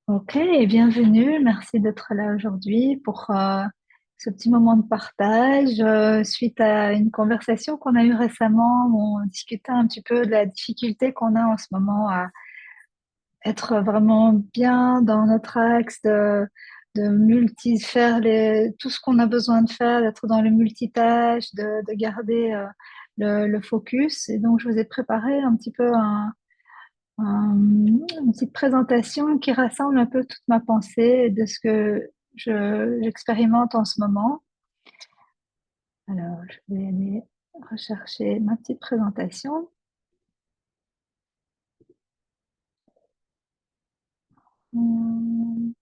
Ok, bienvenue. Merci d'être là aujourd'hui pour ce petit moment de partage suite à une conversation qu'on a eue récemment où on discutait un petit peu de la difficulté qu'on a en ce moment à être vraiment bien dans notre axe de faire tout ce qu'on a besoin de faire, d'être dans le multitâche, de garder le focus. Et donc, je vous ai préparé un petit peu une petite présentation qui rassemble un peu toute ma pensée de ce que j'expérimente en ce moment. Alors, je vais aller rechercher ma petite présentation.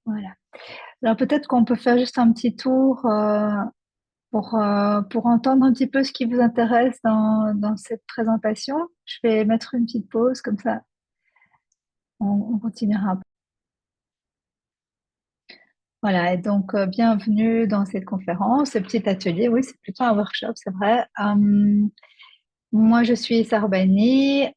Voilà. Alors, peut-être qu'on peut faire juste un petit tour pour entendre un petit peu ce qui vous intéresse dans cette présentation. Je vais mettre une petite pause, comme ça, on continuera. Voilà, et donc bienvenue dans cette conférence, ce petit atelier. Oui, c'est plutôt un workshop, c'est vrai. Moi, je suis Sarbani,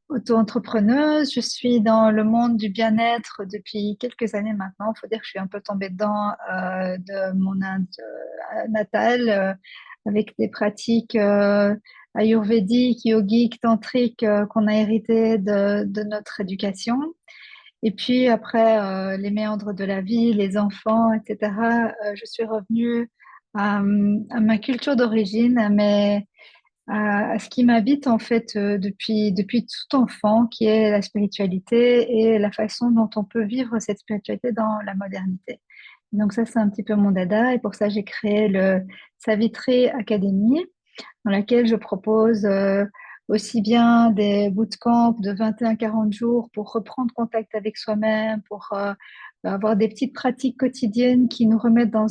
auto-entrepreneuse. Je suis dans le monde du bien-être depuis quelques années maintenant. Il faut dire que je suis un peu tombée dedans de mon Inde natale avec des pratiques ayurvédiques, yogiques, tantriques qu'on a héritées de notre éducation. Et puis après les méandres de la vie, les enfants, etc., je suis revenue à ma culture d'origine, à ce qui m'habite en fait depuis tout enfant, qui est la spiritualité et la façon dont on peut vivre cette spiritualité dans la modernité. Donc ça, c'est un petit peu mon dada et pour ça, j'ai créé le Savitri Academy dans laquelle je propose aussi bien des bootcamps de 21 à 40 jours pour reprendre contact avec soi-même, pour avoir des petites pratiques quotidiennes qui nous remettent dans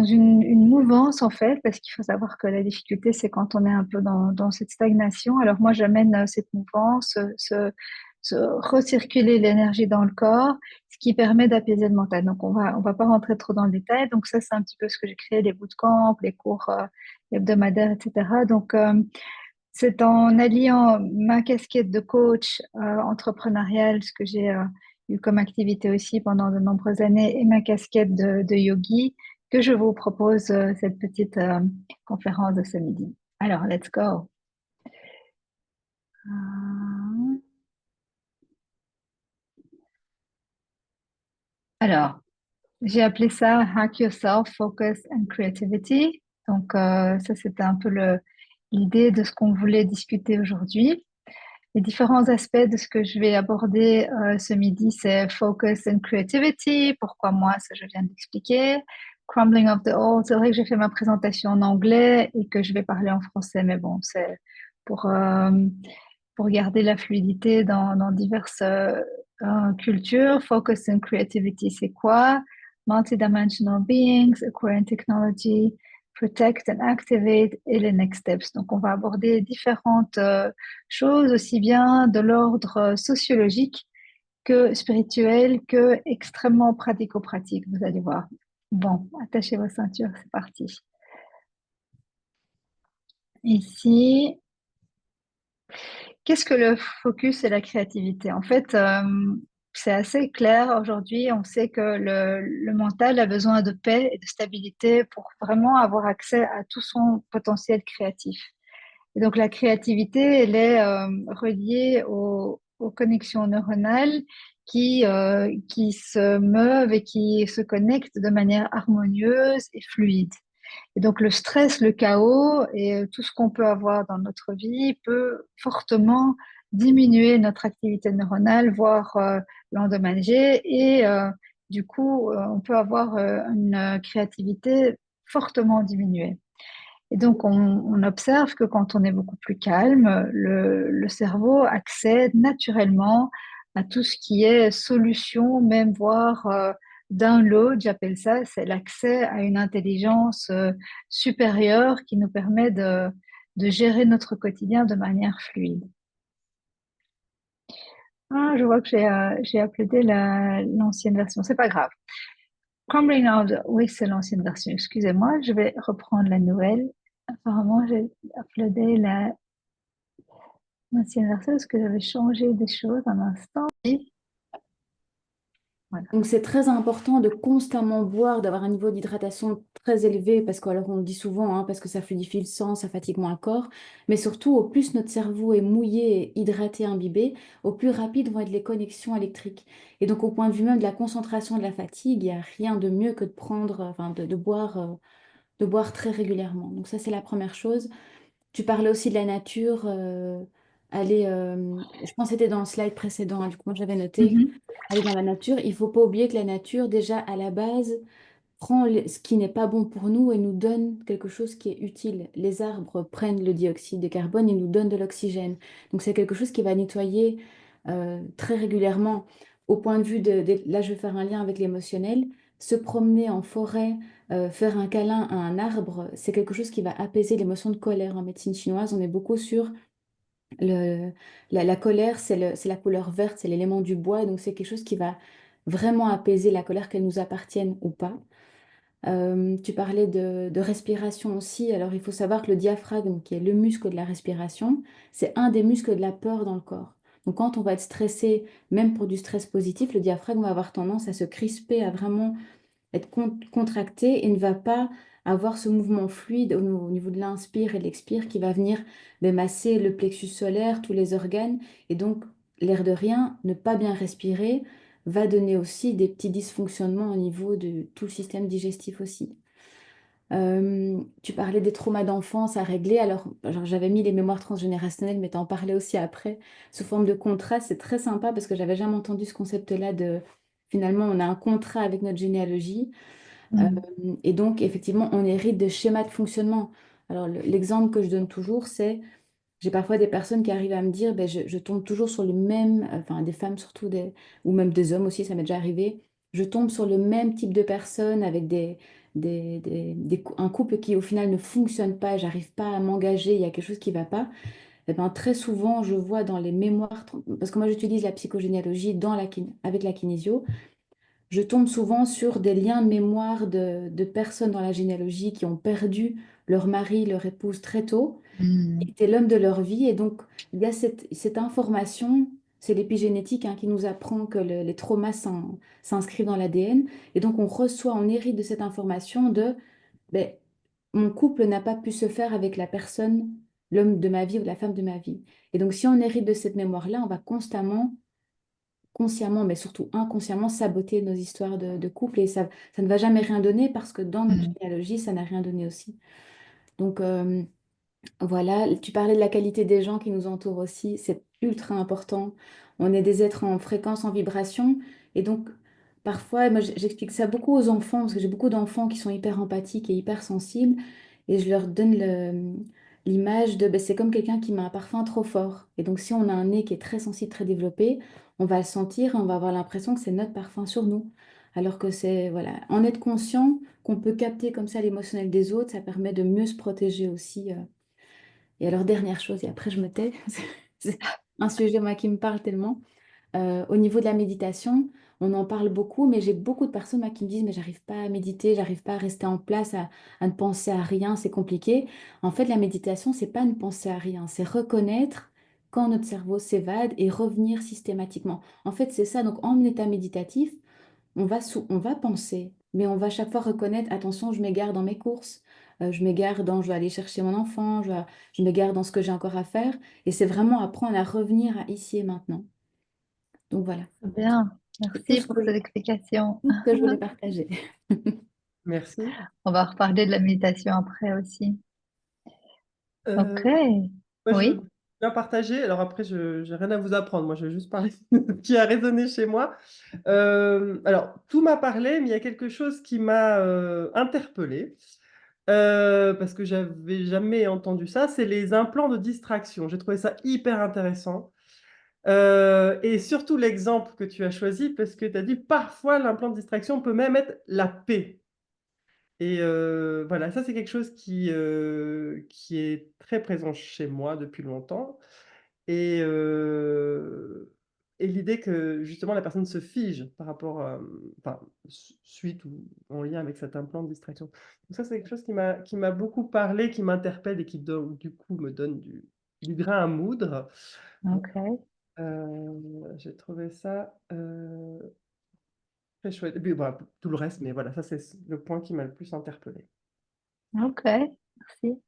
une mouvance en fait, parce qu'il faut savoir que la difficulté, c'est quand on est un peu dans cette stagnation. Alors moi, j'amène cette mouvance, recirculer l'énergie dans le corps, ce qui permet d'apaiser le mental. Donc on va pas rentrer trop dans le détail. Donc ça, c'est un petit peu ce que j'ai créé, les bootcamps, les cours hebdomadaires, etc. Donc, c'est en alliant ma casquette de coach entrepreneurial, ce que j'ai eu comme activité aussi pendant de nombreuses années, et ma casquette de yogi, que je vous propose cette petite conférence de ce midi. Alors, let's go. Euh, Alors, j'ai appelé ça Hack Yourself, Focus and Creativity. Donc, ça, c'était un peu l'idée de ce qu'on voulait discuter aujourd'hui. Les différents aspects de ce que je vais aborder ce midi, c'est focus and creativity. Pourquoi moi, ça je viens d'expliquer. Crumbling of the old. C'est vrai que j'ai fait ma présentation en anglais et que je vais parler en français, mais bon, c'est pour, euh, pour garder la fluidité dans diverses cultures. Focus and creativity, c'est quoi? Multidimensional beings, acquiring technology, protect and activate et les next steps. Donc, on va aborder différentes choses aussi bien de l'ordre sociologique que spirituel que extrêmement pratico-pratique, vous allez voir. Bon, attachez vos ceintures, c'est parti. Ici, qu'est-ce que le focus et la créativité? En fait, c'est assez clair aujourd'hui. On sait que le mental a besoin de paix et de stabilité pour vraiment avoir accès à tout son potentiel créatif. Et donc, la créativité, elle est reliée aux connexions neuronales qui se meuvent et qui se connectent de manière harmonieuse et fluide. Et donc, le stress, le chaos et tout ce qu'on peut avoir dans notre vie peut fortement diminuer notre activité neuronale, voire l'endommager. Et du coup, on peut avoir une créativité fortement diminuée. Et donc, on observe que quand on est beaucoup plus calme, le cerveau accède naturellement à tout ce qui est solution, même voire download, j'appelle ça, c'est l'accès à une intelligence supérieure qui nous permet de gérer notre quotidien de manière fluide. Ah, je vois que j'ai uploadé l'ancienne version, c'est pas grave. Crumbling Out, oui, c'est l'ancienne version, excusez-moi, je vais reprendre la nouvelle. Apparemment, j'ai uploadé l'ancienne version parce que j'avais changé des choses un instant. Voilà. Donc, c'est très important de constamment boire, d'avoir un niveau d'hydratation très élevé, parce que, alors on le dit souvent, hein, parce que ça fluidifie le sang, ça fatigue moins le corps, mais surtout, au plus notre cerveau est mouillé, hydraté, imbibé, au plus rapides vont être les connexions électriques. Et donc, au point de vue même de la concentration, de la fatigue, il n'y a rien de mieux que de prendre, enfin, de boire très régulièrement. Donc, ça, c'est la première chose. Tu parlais aussi de la nature. Je pense que c'était dans le slide précédent, hein, du coup, moi, j'avais noté Mhm. aller dans la nature. Il faut pas oublier que la nature, déjà à la base, prend ce qui n'est pas bon pour nous et nous donne quelque chose qui est utile. Les arbres prennent le dioxyde de carbone et nous donnent de l'oxygène. Donc c'est quelque chose qui va nettoyer très régulièrement. Au point de vue là, je vais faire un lien avec l'émotionnel. Se promener en forêt, faire un câlin à un arbre, c'est quelque chose qui va apaiser l'émotion de colère. En médecine chinoise, on est beaucoup sur le, la colère, c'est la couleur verte, c'est l'élément du bois, donc c'est quelque chose qui va vraiment apaiser la colère, qu'elle nous appartienne ou pas. Tu parlais de respiration aussi. Alors, il faut savoir que le diaphragme, qui est le muscle de la respiration, c'est un des muscles de la peur dans le corps. Donc, quand on va être stressé, même pour du stress positif, le diaphragme va avoir tendance à se crisper, à vraiment être contracté et ne va pas avoir ce mouvement fluide au niveau de l'inspire et de l'expire qui va venir masser le plexus solaire, tous les organes. Et donc, l'air de rien, ne pas bien respirer va donner aussi des petits dysfonctionnements au niveau de tout le système digestif aussi. Tu parlais des traumas d'enfance à régler. Alors, j'avais mis les mémoires transgénérationnelles, mais tu en parlais aussi après, sous forme de contrat. C'est très sympa parce que j'avais jamais entendu ce concept-là de finalement, on a un contrat avec notre généalogie. Euh, Mhm. et donc, effectivement, on hérite de schémas de fonctionnement. Alors, l'exemple que je donne toujours, c'est, j'ai parfois des personnes qui arrivent à me dire, ben, je tombe toujours sur le même, enfin des femmes surtout, ou même des hommes aussi, ça m'est déjà arrivé, je tombe sur le même type de personnes avec un couple qui au final ne fonctionne pas, j'arrive pas à m'engager, il y a quelque chose qui va pas. Et ben, très souvent, je vois dans les mémoires, parce que moi j'utilise la psychogénéalogie avec la kinésio, je tombe souvent sur des liens de mémoire de personnes dans la généalogie qui ont perdu leur mari, leur épouse très tôt, qui Mhm. était l'homme de leur vie. Et donc, il y a cette information, c'est l'épigénétique hein, qui nous apprend que les traumas s'inscrivent dans l'ADN. Et donc, on reçoit, on hérite de cette information ben, mon couple n'a pas pu se faire avec la personne, l'homme de ma vie ou la femme de ma vie. Et donc, si on hérite de cette mémoire-là, on va constamment consciemment, mais surtout inconsciemment, saboter nos histoires de couple et ça ne va jamais rien donner parce que dans notre Mhm. généalogie, ça n'a rien donné aussi. Donc voilà, tu parlais de la qualité des gens qui nous entourent aussi, c'est ultra important. On est des êtres en fréquence, en vibration et donc parfois, moi j'explique ça beaucoup aux enfants parce que j'ai beaucoup d'enfants qui sont hyper empathiques et hyper sensibles et je leur donne l'image de, ben, c'est comme quelqu'un qui met un parfum trop fort. Et donc si on a un nez qui est très sensible, très développé, on va le sentir et on va avoir l'impression que c'est notre parfum sur nous. Alors que c'est, voilà, en être conscient qu'on peut capter comme ça l'émotionnel des autres, ça permet de mieux se protéger aussi. Et alors, dernière chose, et après je me tais, c'est un sujet moi qui me parle tellement. Au niveau de la méditation, on en parle beaucoup, mais j'ai beaucoup de personnes moi, qui me disent, mais j'arrive pas à méditer, j'arrive pas à rester en place, à ne penser à rien, c'est compliqué. En fait, la méditation, c'est pas ne penser à rien, c'est reconnaître quand notre cerveau s'évade et revenir systématiquement. En fait, c'est ça. Donc, en état méditatif, on va penser, mais on va chaque fois reconnaître, attention, je m'égare dans mes courses, je m'égare dans, je vais aller chercher mon enfant, je m'égare dans ce que j'ai encore à faire. Et c'est vraiment apprendre à revenir à ici et maintenant. Donc voilà, Bien. c'est tout Merci pour cette explication. tout ce que je voulais partager. Merci. On va reparler de la méditation après aussi. Ok. Euh, Moi, je veux Oui. bien partager. Alors après, je n'ai rien à vous apprendre. Moi, je vais juste parler de ce qui a résonné chez moi. Alors, tout m'a parlé, mais il y a quelque chose qui m'a interpellée. Parce que j'avais jamais entendu ça, c'est les implants de distraction. J'ai trouvé ça hyper intéressant. Et surtout l'exemple que tu as choisi, parce que tu as dit parfois l'implant de distraction peut même être la paix. Et voilà, ça c'est quelque chose qui est très présent chez moi depuis longtemps. Et, et l'idée que justement la personne se fige par rapport à, enfin, suite ou en lien avec cet implant de distraction. Donc ça c'est quelque chose qui m'a beaucoup parlé, qui m'interpelle et qui du coup me donne du grain à moudre. Ok. J'ai trouvé ça Très chouette. Et puis voilà, tout le reste, mais voilà, ça c'est le point qui m'a le plus interpellé. Ok, merci.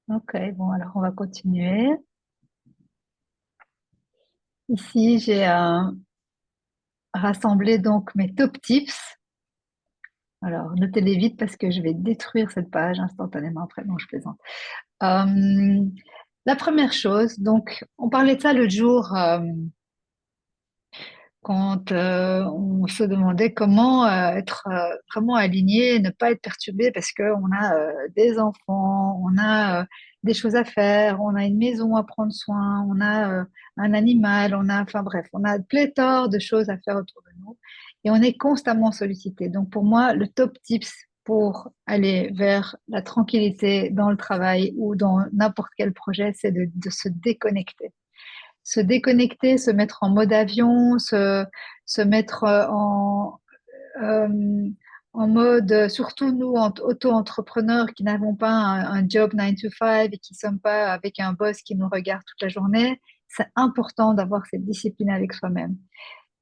Ok, bon, alors on va continuer. Ici, j'ai rassemblé donc mes top tips. Alors, notez-les vite parce que je vais détruire cette page instantanément après. Non, je plaisante. Euh, la première chose, donc, on parlait de ça l'autre jour quand on se demandait comment être vraiment aligné, ne pas être perturbé parce qu'on a des enfants, on a des choses à faire, on a une maison à prendre soin, on a un animal, enfin bref, on a pléthore de choses à faire autour de nous et on est constamment sollicité. Donc pour moi, le top tips pour aller vers la tranquillité dans le travail ou dans n'importe quel projet, c'est de se déconnecter, se déconnecter, se mettre en mode avion, se mettre euh, en mode, surtout nous, auto-entrepreneurs qui n'avons pas un job 9 to 5 et qui ne sommes pas avec un boss qui nous regarde toute la journée, c'est important d'avoir cette discipline avec soi-même.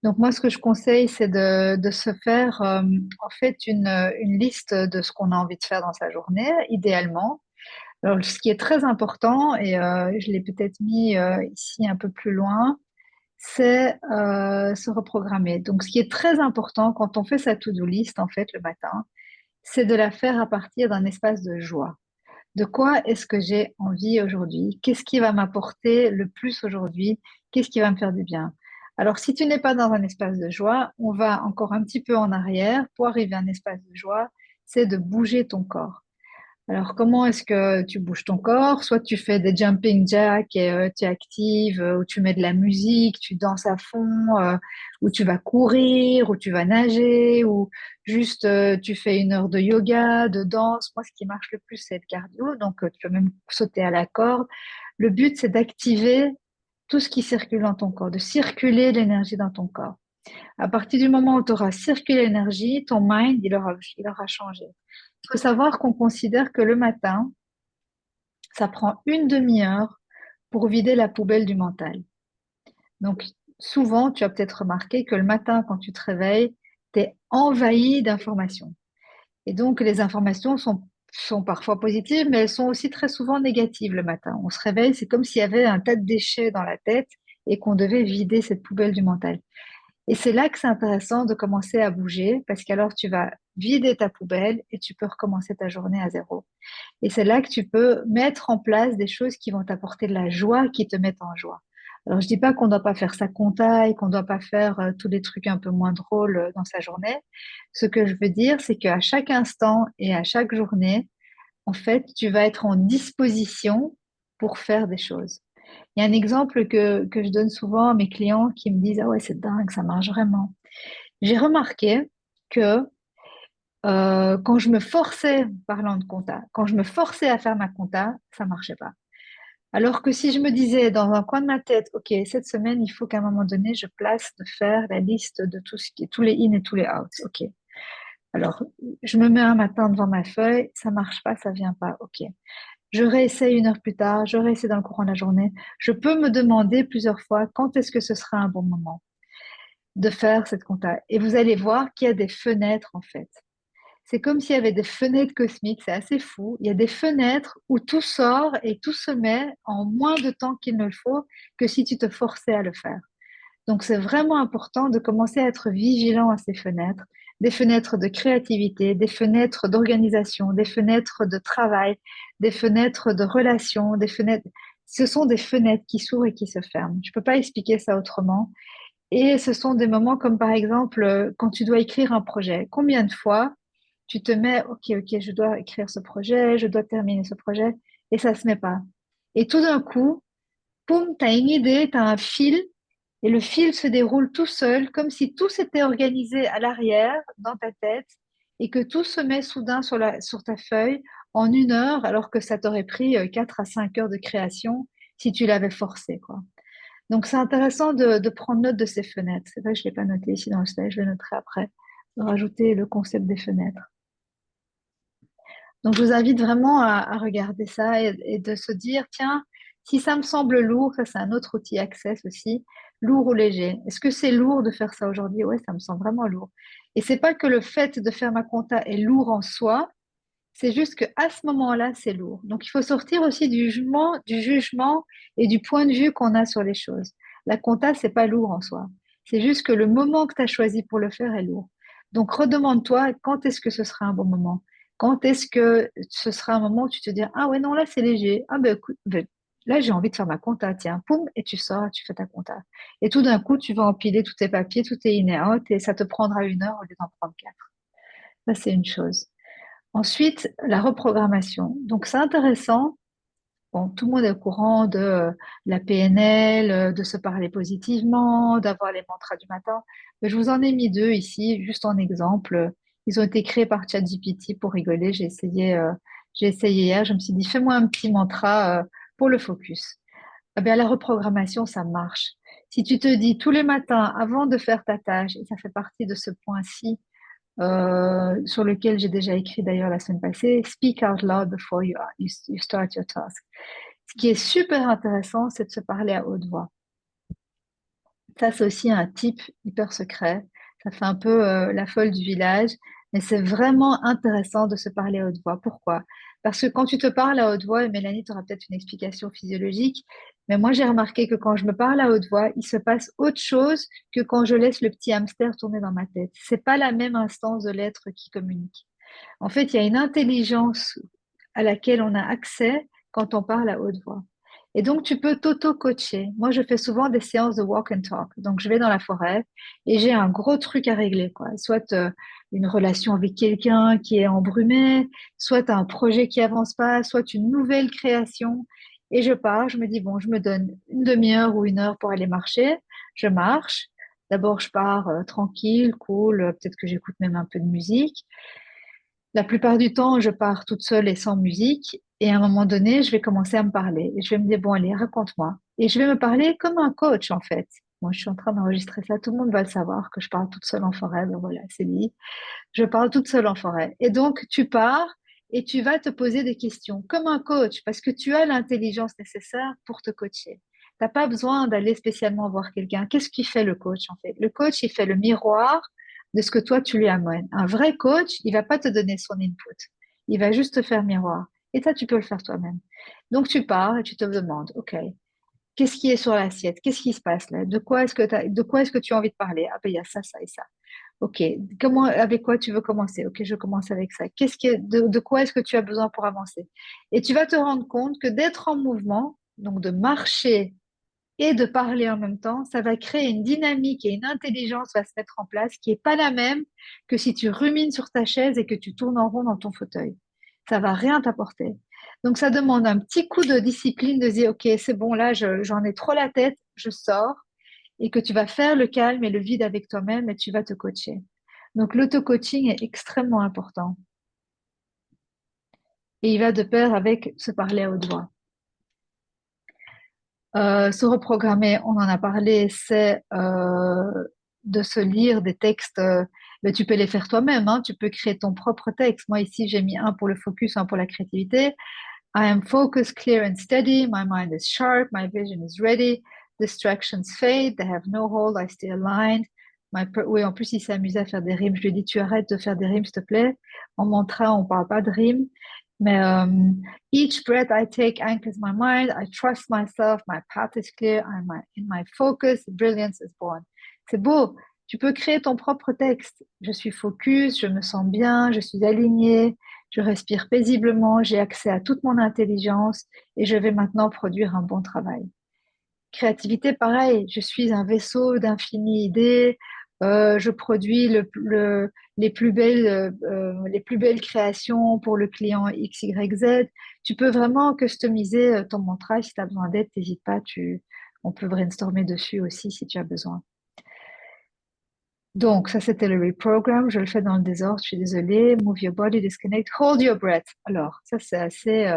Donc moi, ce que je conseille, c'est de se faire en fait une liste de ce qu'on a envie de faire dans sa journée, idéalement. Alors, ce qui est très important, et je l'ai peut-être mis ici un peu plus loin, c'est se reprogrammer. Donc, ce qui est très important quand on fait sa to-do list, en fait, le matin, c'est de la faire à partir d'un espace de joie. De quoi est-ce que j'ai envie aujourd'hui? Qu'est-ce qui va m'apporter le plus aujourd'hui? Qu'est-ce qui va me faire du bien? Alors, si tu n'es pas dans un espace de joie, on va encore un petit peu en arrière pour arriver à un espace de joie, c'est de bouger ton corps. Alors, comment est-ce que tu bouges ton corps? Soit tu fais des jumping jacks et tu es active, ou tu mets de la musique, tu danses à fond, ou tu vas courir, ou tu vas nager, ou juste tu fais 1 heure de yoga, de danse. Moi, ce qui marche le plus, c'est le cardio. Donc, tu peux même sauter à la corde. Le but, c'est d'activer tout ce qui circule dans ton corps, de circuler l'énergie dans ton corps. À partir du moment où tu auras circulé l'énergie, ton mind, il aura changé. Il faut savoir qu'on considère que le matin, ça prend 1 demi-heure pour vider la poubelle du mental. Donc, souvent, tu as peut-être remarqué que le matin, quand tu te réveilles, tu es envahi d'informations. Et donc, les informations sont parfois positives, mais elles sont aussi très souvent négatives le matin. On se réveille, c'est comme s'il y avait un tas de déchets dans la tête et qu'on devait vider cette poubelle du mental. Et c'est là que c'est intéressant de commencer à bouger parce qu'alors tu vas vider ta poubelle et tu peux recommencer ta journée à zéro. Et c'est là que tu peux mettre en place des choses qui vont t'apporter de la joie, qui te mettent en joie. Alors, je dis pas qu'on ne doit pas faire sa compta et qu'on ne doit pas faire tous les trucs un peu moins drôles dans sa journée. Ce que je veux dire, c'est qu'à chaque instant et à chaque journée, en fait, tu vas être en disposition pour faire des choses. Il y a un exemple que je donne souvent à mes clients qui me disent, ah ouais, c'est dingue, ça marche vraiment. J'ai remarqué que quand je me forçais, parlant de compta, quand je me forçais à faire ma compta, ça marchait pas. Alors que si je me disais dans un coin de ma tête, OK, cette semaine, il faut qu'à un moment donné, je place de faire la liste de tout ce qui est, tous les in et tous les out. OK. Alors, je me mets un matin devant ma feuille, ça marche pas, ça vient pas. OK. Je réessaye 1 heure plus tard, je réessaye dans le courant de la journée. Je peux me demander plusieurs fois quand est-ce que ce sera un bon moment de faire cette compta. Et vous allez voir qu'il y a des fenêtres, en fait. C'est comme s'il y avait des fenêtres cosmiques, c'est assez fou. Il y a des fenêtres où tout sort et tout se met en moins de temps qu'il ne le faut que si tu te forçais à le faire. Donc c'est vraiment important de commencer à être vigilant à ces fenêtres, des fenêtres de créativité, des fenêtres d'organisation, des fenêtres de travail, des fenêtres de relations, des fenêtres. Ce sont des fenêtres qui s'ouvrent et qui se ferment. Je ne peux pas expliquer ça autrement. Et ce sont des moments comme par exemple quand tu dois écrire un projet. Combien de fois tu te mets, ok, je dois écrire ce projet, je dois terminer ce projet, et ça se met pas. Et tout d'un coup, poum, tu as une idée, tu as un fil, et le fil se déroule tout seul, comme si tout s'était organisé à l'arrière, dans ta tête, et que tout se met soudain sur ta feuille en 1 heure, alors que ça t'aurait pris 4 à 5 heures de création si tu l'avais forcé, quoi. Donc, c'est intéressant de prendre note de ces fenêtres. C'est vrai que je ne l'ai pas noté ici dans le slide, je le noterai après, de rajouter le concept des fenêtres. Donc, je vous invite vraiment à regarder ça et de se dire, tiens, si ça me semble lourd, ça c'est un autre outil Access aussi, lourd ou léger. Est-ce que c'est lourd de faire ça aujourd'hui? Ouais, ça me semble vraiment lourd. Et c'est pas que le fait de faire ma compta est lourd en soi, c'est juste qu'à ce moment-là, c'est lourd. Donc, il faut sortir aussi du jugement et du point de vue qu'on a sur les choses. La compta, c'est pas lourd en soi. C'est juste que le moment que tu as choisi pour le faire est lourd. Donc, redemande-toi quand est-ce que ce sera un bon moment. Quand est-ce que ce sera un moment où tu te dis, ah ouais, non, là, c'est léger. Ah ben, écoute, ben, là, j'ai envie de faire ma compta. Tiens, poum, et tu sors, et tu fais ta compta. Et tout d'un coup, tu vas empiler tous tes papiers, tout est in and out, et ça te prendra 1 heure au lieu d'en prendre 4. Ça, c'est une chose. Ensuite, la reprogrammation. Donc, c'est intéressant. Bon, tout le monde est au courant de la PNL, de se parler positivement, d'avoir les mantras du matin. Mais je vous en ai mis 2 ici, juste en exemple. Ils ont été créés par ChatGPT pour rigoler. J'ai essayé hier. Je me suis dit, fais-moi un petit mantra pour le focus. Eh bien, la reprogrammation, ça marche. Si tu te dis tous les matins, avant de faire ta tâche, et ça fait partie de ce point-ci, sur lequel j'ai déjà écrit d'ailleurs la semaine passée, Speak out loud before you start your task. Ce qui est super intéressant, c'est de se parler à haute voix. Ça, c'est aussi un type hyper secret. Ça fait un peu la folle du village, mais c'est vraiment intéressant de se parler à haute voix. Pourquoi? Parce que quand tu te parles à haute voix, et Mélanie, tu auras peut-être une explication physiologique, mais moi, j'ai remarqué que quand je me parle à haute voix, il se passe autre chose que quand je laisse le petit hamster tourner dans ma tête. C'est pas la même instance de l'être qui communique. En fait, il y a une intelligence à laquelle on a accès quand on parle à haute voix. Et donc, tu peux t'auto-coacher. Moi, je fais souvent des séances de walk and talk. Donc, je vais dans la forêt et j'ai un gros truc à régler, quoi. Soit une relation avec quelqu'un qui est embrumé, soit un projet qui avance pas, soit une nouvelle création. Et je pars, je me dis, bon, je me donne 1 demi-heure ou 1 heure pour aller marcher. Je marche. D'abord, je pars tranquille, cool. Peut-être que j'écoute même un peu de musique. La plupart du temps, je pars toute seule et sans musique. Et à un moment donné, je vais commencer à me parler. Et je vais me dire, bon, allez, raconte-moi. Et je vais me parler comme un coach, en fait. Moi, je suis en train d'enregistrer ça. Tout le monde va le savoir que je parle toute seule en forêt. Donc voilà, c'est dit. Je parle toute seule en forêt. Et donc, tu pars et tu vas te poser des questions comme un coach parce que tu as l'intelligence nécessaire pour te coacher. Tu n'as pas besoin d'aller spécialement voir quelqu'un. Qu'est-ce qui fait le coach, en fait? Le coach, il fait le miroir de ce que toi, tu lui amènes. Un vrai coach, il va pas te donner son input. Il va juste te faire miroir. Et ça, tu peux le faire toi-même. Donc, tu pars et tu te demandes, OK, qu'est-ce qui est sur l'assiette? Qu'est-ce qui se passe là? De quoi est-ce que tu as envie de parler? Ah ben, il y a ça, ça et ça. OK, avec quoi tu veux commencer? OK, je commence avec ça. De quoi est-ce que tu as besoin pour avancer? Et tu vas te rendre compte que d'être en mouvement, donc de marcher et de parler en même temps, ça va créer une dynamique et une intelligence va se mettre en place qui n'est pas la même que si tu rumines sur ta chaise et que tu tournes en rond dans ton fauteuil. Ça va rien t'apporter. Donc ça demande un petit coup de discipline de dire, OK, c'est bon, là, j'en ai trop la tête, je sors, et que tu vas faire le calme et le vide avec toi-même et tu vas te coacher. Donc l'auto-coaching est extrêmement important. Et il va de pair avec se parler à haute voix. Se reprogrammer, on en a parlé, c'est de se lire des textes, mais tu peux les faire toi-même, hein, tu peux créer ton propre texte. Moi ici, j'ai mis un pour le focus, un pour la créativité. I am focused, clear and steady. My mind is sharp. My vision is ready. Distractions fade. They have no hold. I stay aligned. Oui, en plus, il s'est amusé à faire des rimes. Je lui ai dit, tu arrêtes de faire des rimes, s'il te plaît. En mantra, on parle pas de rimes. Mais each breath I take anchors my mind. I trust myself. My path is clear. In my focus. Brilliance is born. C'est beau. Tu peux créer ton propre texte. Je suis focus, je me sens bien, je suis alignée, je respire paisiblement, j'ai accès à toute mon intelligence et je vais maintenant produire un bon travail. Créativité, pareil, je suis un vaisseau d'infinies idées, je produis les plus belles créations pour le client X, Y, Z. Tu peux vraiment customiser ton mantra. Si tu as besoin d'aide, n'hésite pas, on peut brainstormer dessus aussi si tu as besoin. Donc, ça, c'était le reprogram. Je le fais dans le désordre, je suis désolée. Move your body, disconnect, hold your breath. Alors, ça, c'est assez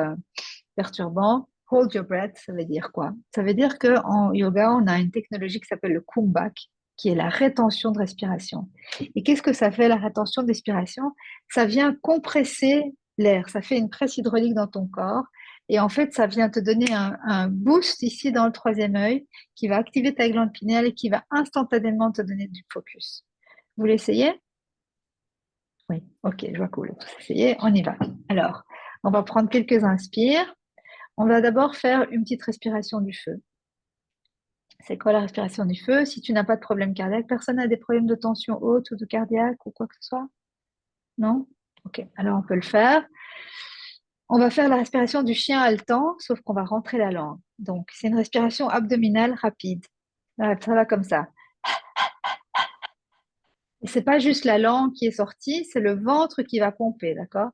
perturbant. Hold your breath, ça veut dire quoi? Ça veut dire qu'en yoga, on a une technologie qui s'appelle le kumbhak, qui est la rétention de respiration. Et qu'est-ce que ça fait, la rétention de respiration? Ça vient compresser l'air. Ça fait une presse hydraulique dans ton corps. Et en fait, ça vient te donner un boost ici dans le troisième œil qui va activer ta glande pinéale et qui va instantanément te donner du focus. Vous l'essayez? Oui, ok, je vois que vous l'avez tous essayé. On y va. Alors, on va prendre quelques inspires. On va d'abord faire une petite respiration du feu. C'est quoi la respiration du feu? Si tu n'as pas de problème cardiaque, personne n'a des problèmes de tension haute ou de cardiaque ou quoi que ce soit? Non? Ok, alors on peut le faire. On va faire la respiration du chien haletant, sauf qu'on va rentrer la langue. Donc, c'est une respiration abdominale rapide. Ça va comme ça. Et c'est pas juste la langue qui est sortie, c'est le ventre qui va pomper, d'accord?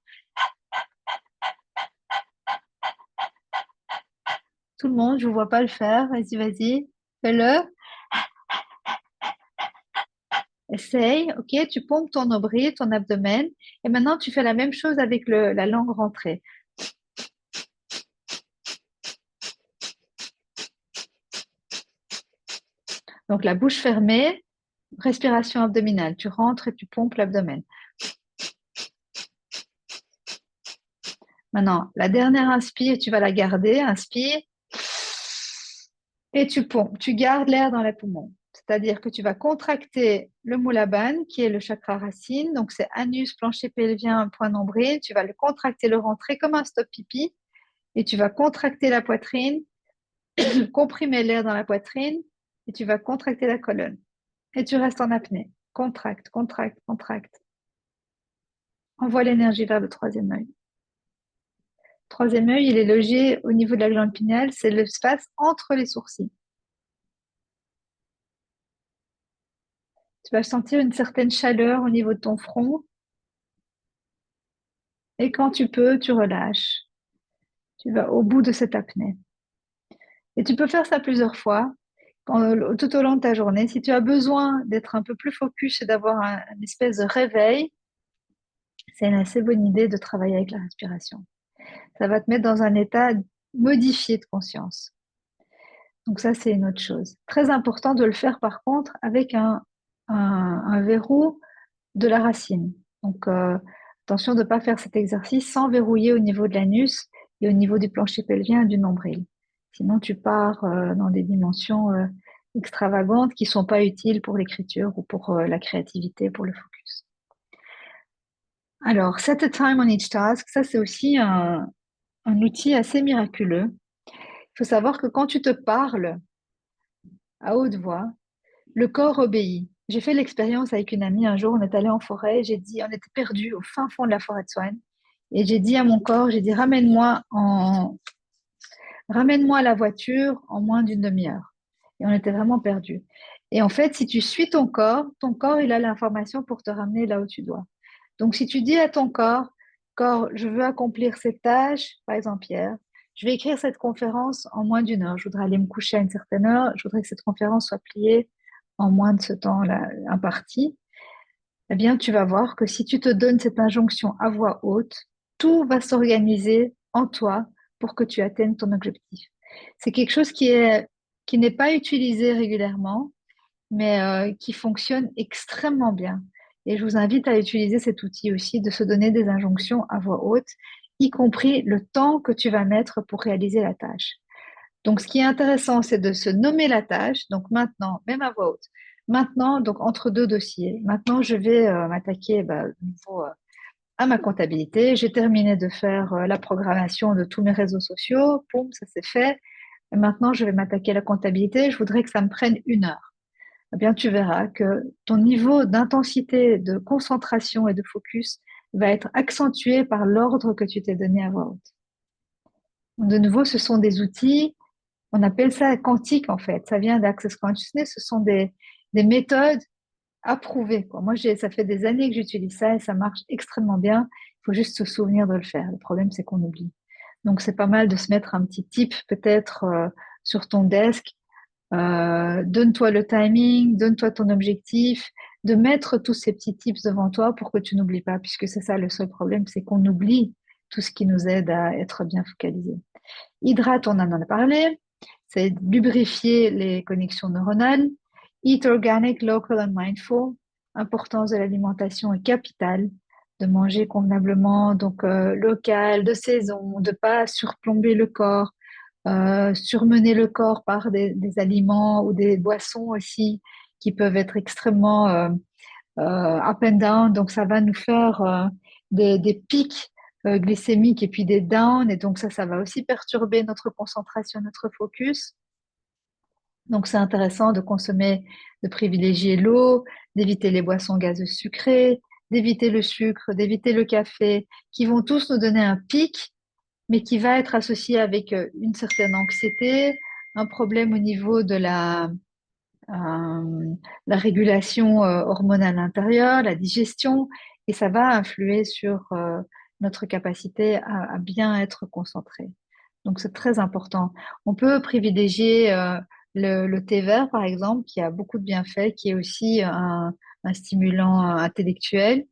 Tout le monde, je ne vous vois pas le faire. Vas-y, vas-y, fais-le. Essaye, ok? Tu pompes ton nombril, ton abdomen. Et maintenant, tu fais la même chose avec la langue rentrée. Donc, la bouche fermée, respiration abdominale. Tu rentres et tu pompes l'abdomen. Maintenant, la dernière inspire, tu vas la garder. Inspire. Et tu pompes. Tu gardes l'air dans les poumons. C'est-à-dire que tu vas contracter le moulaban, qui est le chakra racine. Donc, c'est anus, plancher pelvien, point nombril. Tu vas le contracter, le rentrer comme un stop pipi. Et tu vas contracter la poitrine, comprimer l'air dans la poitrine. Et tu vas contracter la colonne. Et tu restes en apnée. Contracte, contracte, contracte. Envoie l'énergie vers le troisième œil. Troisième œil, il est logé au niveau de la glande pinéale. C'est l'espace entre les sourcils. Tu vas sentir une certaine chaleur au niveau de ton front. Et quand tu peux, tu relâches. Tu vas au bout de cette apnée. Et tu peux faire ça plusieurs fois tout au long de ta journée. Si tu as besoin d'être un peu plus focus et d'avoir une espèce de réveil, c'est une assez bonne idée de travailler avec la respiration. Ça va te mettre dans un état modifié de conscience. Donc ça, c'est une autre chose. Très important de le faire par contre avec un verrou de la racine. Donc attention de ne pas faire cet exercice sans verrouiller au niveau de l'anus et au niveau du plancher pelvien et du nombril. Sinon, tu pars dans des dimensions extravagantes qui ne sont pas utiles pour l'écriture ou pour la créativité, pour le focus. Alors, set a time on each task, ça c'est aussi un outil assez miraculeux. Il faut savoir que quand tu te parles à haute voix, le corps obéit. J'ai fait l'expérience avec une amie un jour, on est allé en forêt, j'ai dit, on était perdus au fin fond de la forêt de Swan, et j'ai dit à mon corps, j'ai dit, ramène-moi à la voiture en moins d'une demi-heure. Et on était vraiment perdus. Et en fait, si tu suis ton corps, il a l'information pour te ramener là où tu dois. Donc, si tu dis à ton corps, corps, je veux accomplir cette tâche, par exemple hier, je vais écrire cette conférence en moins d'une heure. Je voudrais aller me coucher à une certaine heure. Je voudrais que cette conférence soit pliée en moins de ce temps-là imparti. Eh bien, tu vas voir que si tu te donnes cette injonction à voix haute, tout va s'organiser en toi pour que tu atteignes ton objectif. C'est quelque chose qui n'est pas utilisé régulièrement, mais qui fonctionne extrêmement bien. Et je vous invite à utiliser cet outil aussi, de se donner des injonctions à voix haute, y compris le temps que tu vas mettre pour réaliser la tâche. Donc, ce qui est intéressant, c'est de se nommer la tâche. Donc, maintenant, même à voix haute. Maintenant, donc, entre deux dossiers. Maintenant, je vais m'attaquer de nouveau à ma comptabilité. J'ai terminé de faire la programmation de tous mes réseaux sociaux. Poum, ça c'est fait. Et maintenant, je vais m'attaquer à la comptabilité. Je voudrais que ça me prenne une heure. Eh bien, tu verras que ton niveau d'intensité, de concentration et de focus va être accentué par l'ordre que tu t'es donné à voix haute. De nouveau, ce sont des outils, on appelle ça quantique en fait. Ça vient d'Access Consciousness. Ce sont des méthodes approuvées, quoi. Moi, ça fait des années que j'utilise ça et ça marche extrêmement bien. Il faut juste se souvenir de le faire. Le problème, c'est qu'on oublie. Donc, c'est pas mal de se mettre un petit tip peut-être sur ton desk. Donne-toi le timing, donne-toi ton objectif, de mettre tous ces petits tips devant toi pour que tu n'oublies pas, puisque c'est ça le seul problème, c'est qu'on oublie tout ce qui nous aide à être bien focalisé. Hydrate, on en a parlé, c'est lubrifier les connexions neuronales. Eat organic, local and mindful. Importance de l'alimentation est capitale. de manger convenablement, donc local, de saison, de pas surplomber le corps, surmener le corps par des aliments ou des boissons aussi qui peuvent être extrêmement up and down. Donc ça va nous faire des pics glycémiques et puis des downs. Et donc ça va aussi perturber notre concentration, notre focus. Donc c'est intéressant de consommer, de privilégier l'eau, d'éviter les boissons gazeuses sucrées, d'éviter le sucre, d'éviter le café, qui vont tous nous donner un pic, mais qui va être associé avec une certaine anxiété, un problème au niveau de la régulation hormonale intérieure, la digestion, et ça va influer sur notre capacité à bien être concentré. Donc c'est très important. On peut privilégier le thé vert, par exemple, qui a beaucoup de bienfaits, qui est aussi un stimulant intellectuel.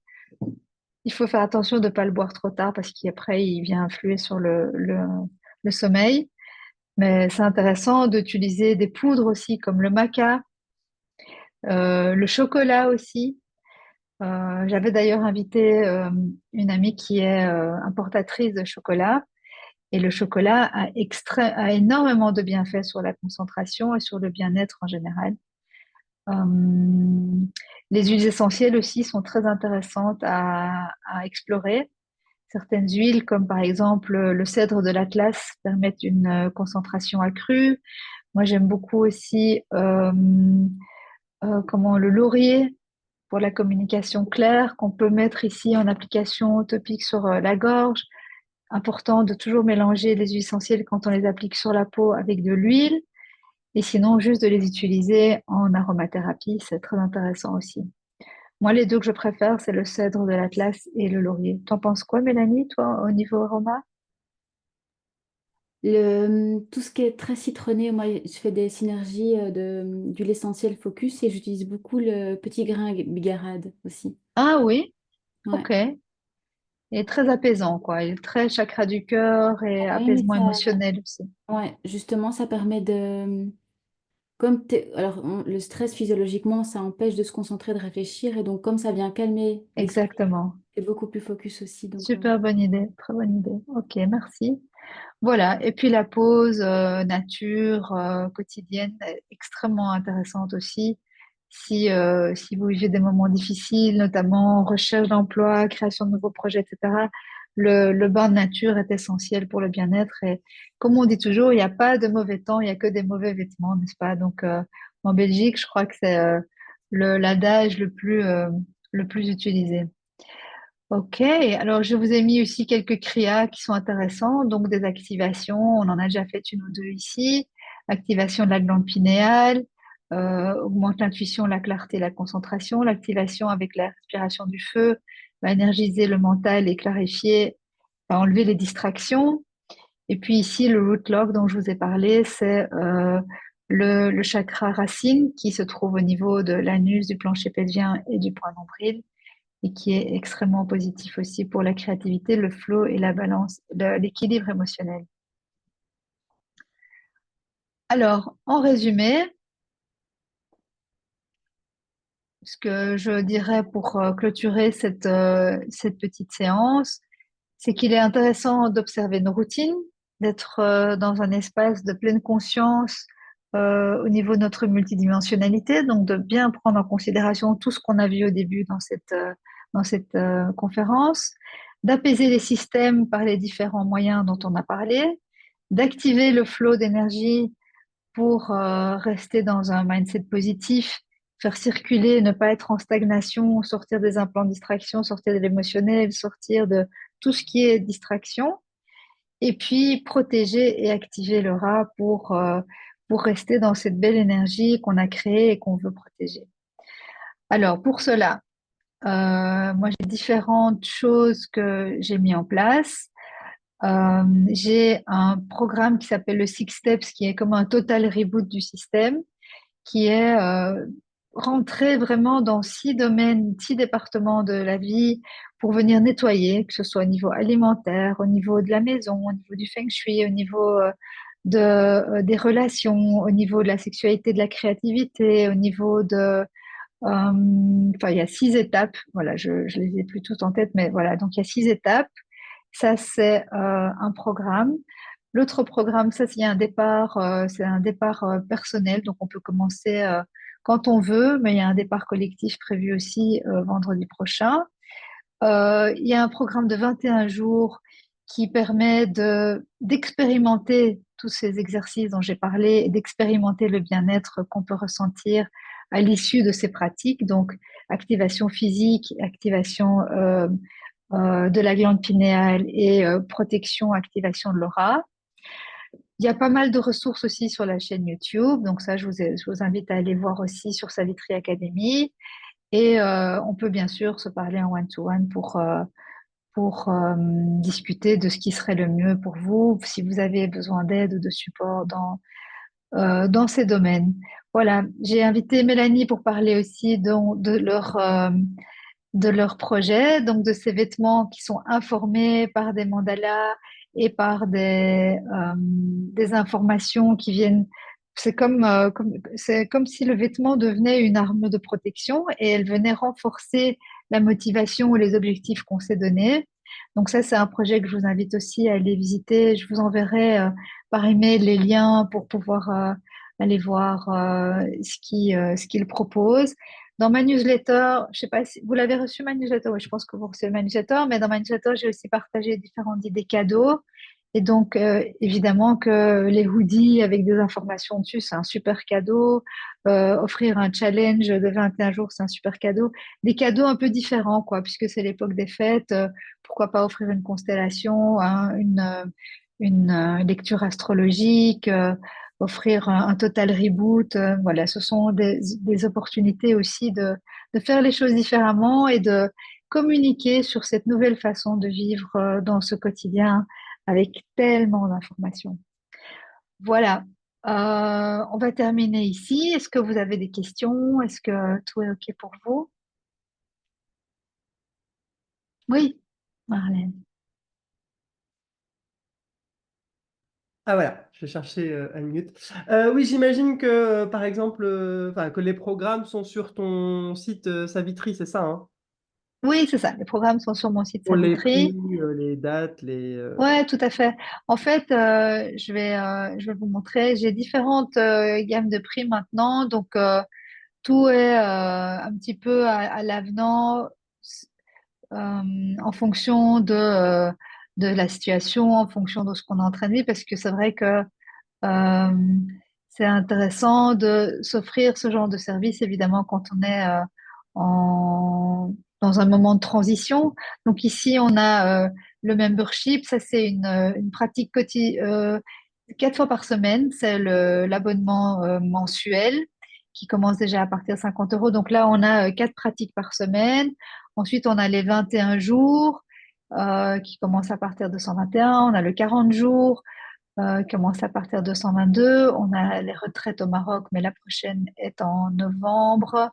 Il faut faire attention de ne pas le boire trop tard parce qu'après, il vient influer sur le sommeil. Mais c'est intéressant d'utiliser des poudres aussi, comme le maca, le chocolat aussi. J'avais d'ailleurs invité une amie qui est importatrice de chocolat. Et le chocolat a énormément de bienfaits sur la concentration et sur le bien-être en général. Euh, les huiles essentielles aussi sont très intéressantes à explorer. Certaines huiles, comme par exemple le cèdre de l'Atlas, permettent une concentration accrue. Moi, j'aime beaucoup aussi le laurier pour la communication claire qu'on peut mettre ici en application topique sur la gorge. Important de toujours mélanger les huiles essentielles quand on les applique sur la peau avec de l'huile et sinon juste de les utiliser en aromathérapie, c'est très intéressant aussi. Moi, les deux que je préfère, c'est le cèdre de l'Atlas et le laurier. T'en penses quoi, Mélanie, toi, au niveau aroma? Tout ce qui est très citronné, moi, je fais des synergies d'huile essentielle Focus et j'utilise beaucoup le petit grain bigarade aussi. Ah oui, Ouais. ok. Il est très apaisant, quoi. Il est très chakra du cœur et Oui, mais apaisement émotionnel aussi. ouais, justement, ça permet de... Alors, le stress, physiologiquement, ça empêche de se concentrer, de réfléchir. Et donc, comme ça vient calmer l'esprit, Exactement. c'est beaucoup plus focus aussi. Donc, Super bonne idée, très bonne idée. Ok, merci. Voilà, et puis la pause nature quotidienne est extrêmement intéressante aussi. Si vous vivez des moments difficiles, notamment recherche d'emploi, création de nouveaux projets, etc., le bain de nature est essentiel pour le bien-être. Et comme on dit toujours, il n'y a pas de mauvais temps, il n'y a que des mauvais vêtements, n'est-ce pas? Donc en Belgique, je crois que c'est l'adage le plus utilisé. Ok, alors je vous ai mis aussi quelques kriyas qui sont intéressants, donc des activations, on en a déjà fait une ou deux ici. Activation de la glande pinéale, augmente l'intuition, la clarté, la concentration. L'activation avec la respiration du feu va énergiser le mental et clarifier, va enlever les distractions. Et puis ici, le root log dont je vous ai parlé, c'est le chakra racine qui se trouve au niveau de l'anus, du plancher pelvien et du point nombril et qui est extrêmement positif aussi pour la créativité, le flow et la balance, l'équilibre émotionnel. Alors, en résumé, ce que je dirais pour clôturer cette petite séance, c'est qu'il est intéressant d'observer nos routines, d'être dans un espace de pleine conscience au niveau de notre multidimensionnalité, donc de bien prendre en considération tout ce qu'on a vu au début dans cette conférence, d'apaiser les systèmes par les différents moyens dont on a parlé, d'activer le flot d'énergie pour rester dans un mindset positif, faire circuler, ne pas être en stagnation, sortir des implants de distraction, sortir de l'émotionnel, sortir de tout ce qui est distraction, et puis protéger et activer le rat pour rester dans cette belle énergie qu'on a créée et qu'on veut protéger. Alors, pour cela, moi, j'ai différentes choses que j'ai mis en place. J'ai un programme qui s'appelle le Six Steps, qui est comme un total reboot du système, qui est rentrer vraiment dans 6 domaines, 6 départements de la vie pour venir nettoyer, que ce soit au niveau alimentaire, au niveau de la maison, au niveau du feng shui, au niveau des relations, au niveau de la sexualité, de la créativité, au niveau Enfin, il y a 6 étapes. Voilà, je les ai plus toutes en tête, mais voilà. Donc, il y a 6 étapes. Ça, c'est un programme. L'autre programme, ça, c'est un départ personnel. Donc, on peut commencer quand on veut, mais il y a un départ collectif prévu aussi vendredi prochain. Il y a un programme de 21 jours qui permet d'expérimenter tous ces exercices dont j'ai parlé et d'expérimenter le bien-être qu'on peut ressentir à l'issue de ces pratiques. Donc, activation physique, activation de la glande pinéale et protection, activation de l'aura. Il y a pas mal de ressources aussi sur la chaîne YouTube. Donc ça, je vous invite à aller voir aussi sur Savitri Academy. Et on peut bien sûr se parler en one-to-one pour discuter de ce qui serait le mieux pour vous, si vous avez besoin d'aide ou de support dans ces domaines. Voilà, j'ai invité Mélanie pour parler aussi de leur projet, donc de ces vêtements qui sont informés par des mandalas et par des informations qui viennent. C'est comme si le vêtement devenait une arme de protection et elle venait renforcer la motivation ou les objectifs qu'on s'est donnés. Donc ça, c'est un projet que je vous invite aussi à aller visiter. Je vous enverrai par email les liens pour pouvoir aller voir ce qu'il propose. Dans ma newsletter, je sais pas si vous l'avez reçu ma newsletter, oui, je pense que vous recevez ma newsletter, mais dans ma newsletter, j'ai aussi partagé différentes idées cadeaux. Et donc, évidemment que les hoodies avec des informations dessus, c'est un super cadeau. Offrir un challenge de 21 jours, c'est un super cadeau. Des cadeaux un peu différents, quoi, puisque c'est l'époque des fêtes. Pourquoi pas offrir une constellation, hein, une lecture astrologique, offrir un total reboot. Voilà, ce sont des opportunités aussi de faire les choses différemment et de communiquer sur cette nouvelle façon de vivre dans ce quotidien avec tellement d'informations. Voilà. On va terminer ici. Est-ce que vous avez des questions? Est-ce que tout est OK pour vous? Oui, Marlène. Ah voilà, je vais chercher une minute. Oui, j'imagine que, par exemple, enfin, que les programmes sont sur ton site Savitri, c'est ça, hein? Oui, c'est ça. Les programmes sont sur mon site Pour les prix, Savitri. les dates, les... Ouais, tout à fait. En fait, je vais vous montrer. J'ai différentes gammes de prix maintenant. Donc, tout est un petit peu à l'avenant en fonction de la situation, en fonction de ce qu'on est en train de vivre. Parce que c'est vrai que euh, c'est intéressant de s'offrir ce genre de service, évidemment, quand on est dans un moment de transition. Donc ici, on a le membership. Ça, c'est une pratique quotidienne, 4 fois par semaine. C'est l'abonnement mensuel qui commence déjà à partir de 50 euros. Donc là, on a 4 pratiques par semaine. Ensuite, on a les 21 jours qui commencent à partir de 121. On a le 40 jours commence à partir de 122. On a les retraites au Maroc, mais la prochaine est en novembre.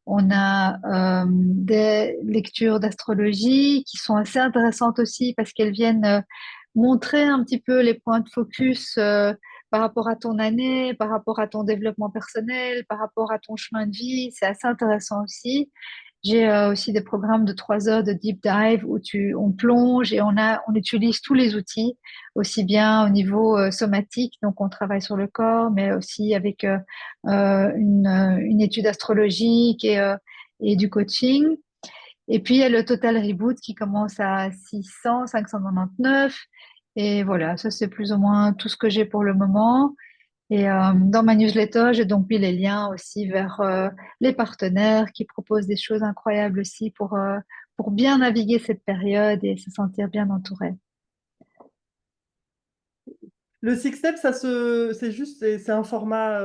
On a des lectures d'astrologie qui sont assez intéressantes aussi parce qu'elles viennent montrer un petit peu les points de focus par rapport à ton année, par rapport à ton développement personnel, par rapport à ton chemin de vie. C'est assez intéressant aussi. J'ai aussi des programmes de 3 heures de deep dive où on plonge et on utilise tous les outils, aussi bien au niveau somatique, donc on travaille sur le corps, mais aussi avec une étude astrologique et du coaching. Et puis il y a le Total Reboot qui commence à 600, 599. Et voilà, ça c'est plus ou moins tout ce que j'ai pour le moment. Et dans ma newsletter, j'ai donc mis les liens aussi vers les partenaires qui proposent des choses incroyables aussi pour bien naviguer cette période et se sentir bien entouré. Le Six Step, c'est juste, c'est un format,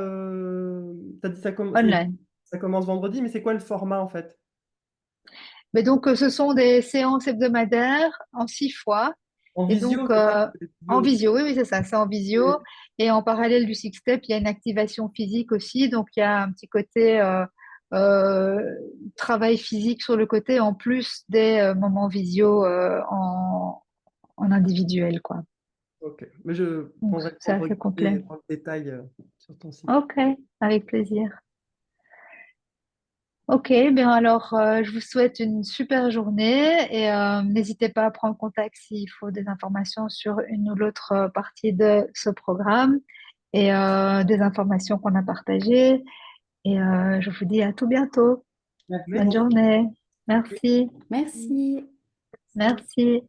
t'as dit Online. ça commence vendredi, mais c'est quoi le format en fait? Mais donc, ce sont des séances hebdomadaires en 6 fois. En Et visio, donc, c'est ça? C'est en visio aussi. visio, oui, oui, c'est ça, c'est en visio. Et en parallèle du Six Step, il y a une activation physique aussi. Donc, il y a un petit côté euh, travail physique sur le côté, en plus des moments visio en individuel, quoi. Ok, mais je Donc, prendrai le c'est temps de assez regarder complet. dans le détail sur ton site. Ok, avec plaisir. Ok, bien alors je vous souhaite une super journée et n'hésitez pas à prendre contact s'il faut des informations sur une ou l'autre partie de ce programme et des informations qu'on a partagées. Et je vous dis à tout bientôt. Merci Bonne beaucoup. journée. Merci. Merci. Merci.